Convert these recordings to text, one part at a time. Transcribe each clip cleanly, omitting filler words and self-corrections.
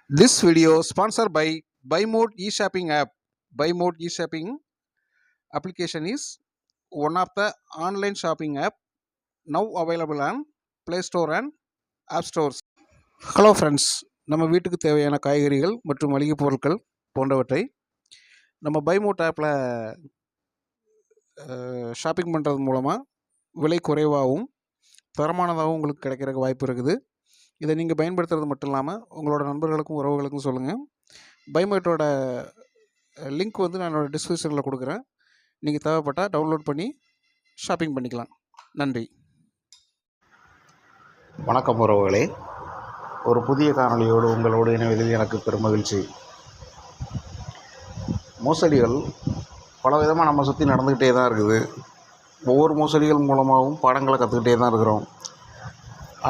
This video sponsored by BuyMode e-shopping app. BuyMode e-shopping application is one of the online shopping app now available on Play Store and App Stores. Hello friends, நம்ம வீட்டுக்கு தேவையான காய்கறிகள் மற்றும் மளிகை பொருட்கள் போன்றவற்றை நம்ம பைமோட் ஆப்பில் ஷாப்பிங் பண்ணுறது மூலமாக விலை குறைவாகவும் தரமானதாகவும் உங்களுக்கு கிடைக்கிறதுக்கு வாய்ப்பு இருக்குது. இதை நீங்கள் பயன்படுத்துறது மட்டும் இல்லாமல் உங்களோட நண்பர்களுக்கும் உறவுகளுக்கும் சொல்லுங்கள். பைமோட்டோட லிங்க் வந்து நான் என்னோடய டிஸ்கிரிப்ஷனில் கொடுக்குறேன். நீங்கள் தேவைப்பட்டால் டவுன்லோட் பண்ணி ஷாப்பிங் பண்ணிக்கலாம். நன்றி. வணக்கம் உறவுகளே, ஒரு புதிய காணொளியோடு உங்களோடு இணைவதில் எனக்கு பெரும் மகிழ்ச்சி. மோசடிகள் பல விதமாக நம்ம சுற்றி நடந்துக்கிட்டே தான் இருக்குது. ஒவ்வொரு மோசடிகள் மூலமாகவும் பாடங்களை கற்றுக்கிட்டே தான் இருக்கிறோம்.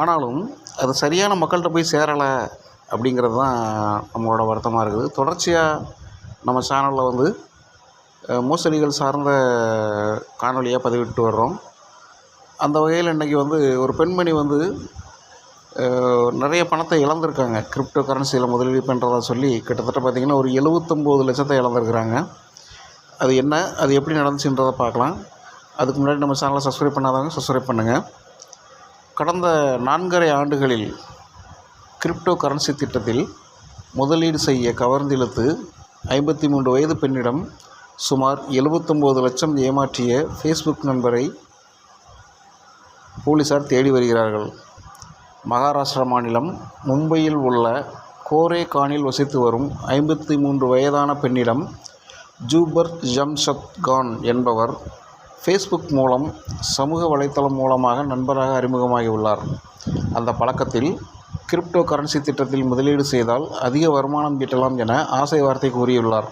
ஆனாலும் அது சரியான மக்கள்கிட்ட போய் சேரலை அப்படிங்கிறது தான் நம்மளோட வருத்தமாக இருக்குது. தொடர்ச்சியாக நம்ம சேனலில் வந்து மோசடிகள் சார்ந்த காணொலியாக பதிவிட்டு வர்றோம். அந்த வகையில் இன்றைக்கி வந்து ஒரு பெண்மணி வந்து நிறைய பணத்தை இழந்திருக்காங்க. கிரிப்டோ கரன்சியில் முதலீடு பண்ணுறதா சொல்லி கிட்டத்தட்ட பார்த்திங்கன்னா ஒரு 79 லட்சத்தை இழந்திருக்கிறாங்க. அது என்ன, அது எப்படி நடந்துச்சுன்றதை பார்க்கலாம். அதுக்கு முன்னாடி நம்ம சேனலை சப்ஸ்கிரைப் பண்ணாதவங்க சப்ஸ்கிரைப் பண்ணுங்கள். கடந்த 4.5 ஆண்டுகளில் கிரிப்டோ கரன்சி திட்டத்தில் முதலீடு செய்ய கவர்ந்திழுத்து 53 வயது பெண்ணிடம் சுமார் 79 லட்சம் ஏமாற்றிய ஃபேஸ்புக் நண்பரை போலீசார் தேடி வருகிறார்கள். மகாராஷ்டிரா மாநிலம் மும்பையில் உள்ள கோரேகானில் வசித்து வரும் 53 வயதான பெண்ணிடம் ஜூபர் ஜம்ஷத் கான் என்பவர் ஃபேஸ்புக் மூலம் சமூக வலைத்தளம் மூலமாக நண்பராக அறிமுகமாகியுள்ளார். அந்த பழக்கத்தில் கிரிப்டோ கரன்சி திட்டத்தில் முதலீடு செய்தால் அதிக வருமானம் ஈட்டலாம் என ஆசை வார்த்தை கூறியுள்ளார்.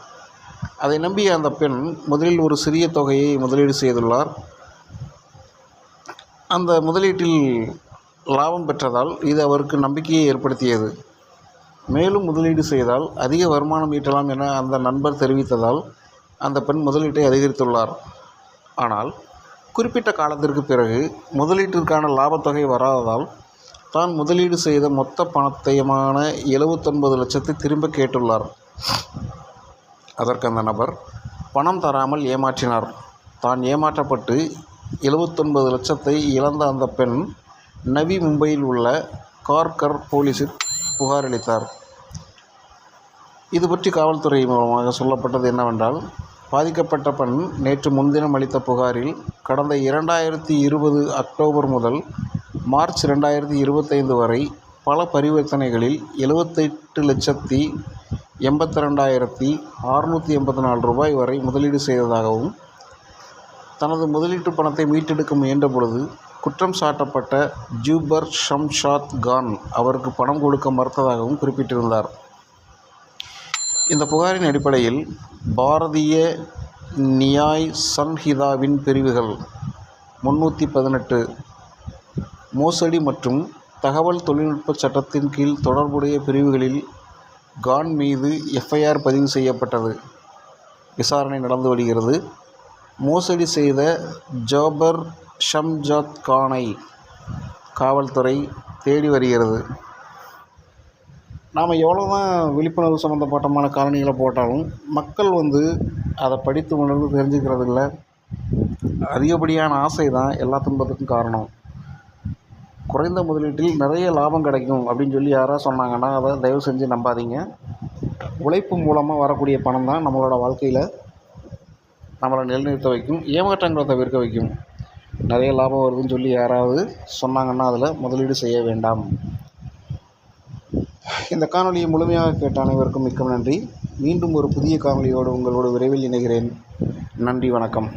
அதை நம்பிய அந்த பெண் முதலில் ஒரு சிறிய தொகையை முதலீடு செய்துள்ளார். அந்த முதலீட்டில் லாபம் பெற்றதால் இது அவருக்கு நம்பிக்கையை ஏற்படுத்தியது. மேலும் முதலீடு செய்தால் அதிக வருமானம் ஈட்டலாம் என அந்த நண்பர் தெரிவித்ததால் அந்த பெண் முதலீட்டை அதிகரித்துள்ளார். ஆனால் குறிப்பிட்ட காலத்திற்கு பிறகு முதலீட்டிற்கான லாபத்தொகை வராததால் தான் முதலீடு செய்த மொத்த பணத்தையுமான 79 லட்சத்தை திரும்ப கேட்டுள்ளார். அதற்கு அந்த நபர் பணம் தராமல் ஏமாற்றினார். தான் ஏமாற்றப்பட்டு 79 லட்சத்தை இழந்த அந்த பெண் நவி மும்பையில் உள்ள கார்கர் போலீஸில் புகார் அளித்தார். இது பற்றி காவல்துறை மூலமாக சொல்லப்பட்டது என்னவென்றால், பாதிக்கப்பட்ட பெண் நேற்று முன்தினம் அளித்த புகாரில் கடந்த 2020 அக்டோபர் முதல் மார்ச் 2025 வரை பல பரிவர்த்தனைகளில் 78,82,684 ரூபாய் வரை முதலீடு செய்ததாகவும், தனது முதலீட்டு பணத்தை மீட்டெடுக்க முயன்ற பொழுது குற்றம் சாட்டப்பட்ட ஜூபர் ஷம்ஷாத் கான் அவருக்கு பணம் கொடுக்க மறுத்ததாகவும் குறிப்பிட்டிருந்தார். இந்த புகாரின் அடிப்படையில் பாரதிய நியாய் சன்ஹிதாவின் பிரிவுகள் 318 மோசடி மற்றும் தகவல் தொழில்நுட்ப சட்டத்தின் கீழ் தொடர்புடைய பிரிவுகளில் கான் மீது எஃப்ஐஆர் பதிவு செய்யப்பட்டது. விசாரணை நடந்து வருகிறது. மோசடி செய்த ஜோபர் ஷம்ஷாத் கானை காவல்துறை தேடி வருகிறது. நாம் எவ்வளோ தான் விழிப்புணர்வு சம்மந்தப்பட்டமான காரணிகளை போட்டாலும் மக்கள் வந்து அதை படித்து உணர்ந்து தெரிஞ்சுக்கிறது இல்லை. அதிகப்படியான ஆசை தான் எல்லா துன்பத்துக்கும் காரணம். குறைந்த முதலீட்டில் நிறைய லாபம் கிடைக்கும் அப்படின்னு சொல்லி யாராவது சொன்னாங்கன்னா அதை தயவு செஞ்சு நம்பாதீங்க. உழைப்பு மூலமாக வரக்கூடிய பணம் தான் நம்மளோட வாழ்க்கையில் நம்மளை நிலைநிறுத்த வைக்கும், ஏமாற்றங்களை தவிர்க்க வைக்கும். நிறைய லாபம் வருதுன்னு சொல்லி யாராவது சொன்னாங்கன்னா அதில் முதலீடு செய்ய வேண்டாம். இந்த காணொலியை முழுமையாக கேட்ட அனைவருக்கும் மிக்க நன்றி. மீண்டும் ஒரு புதிய காணொலியோடு உங்களோடு விரைவில் இணைகிறேன். நன்றி, வணக்கம்.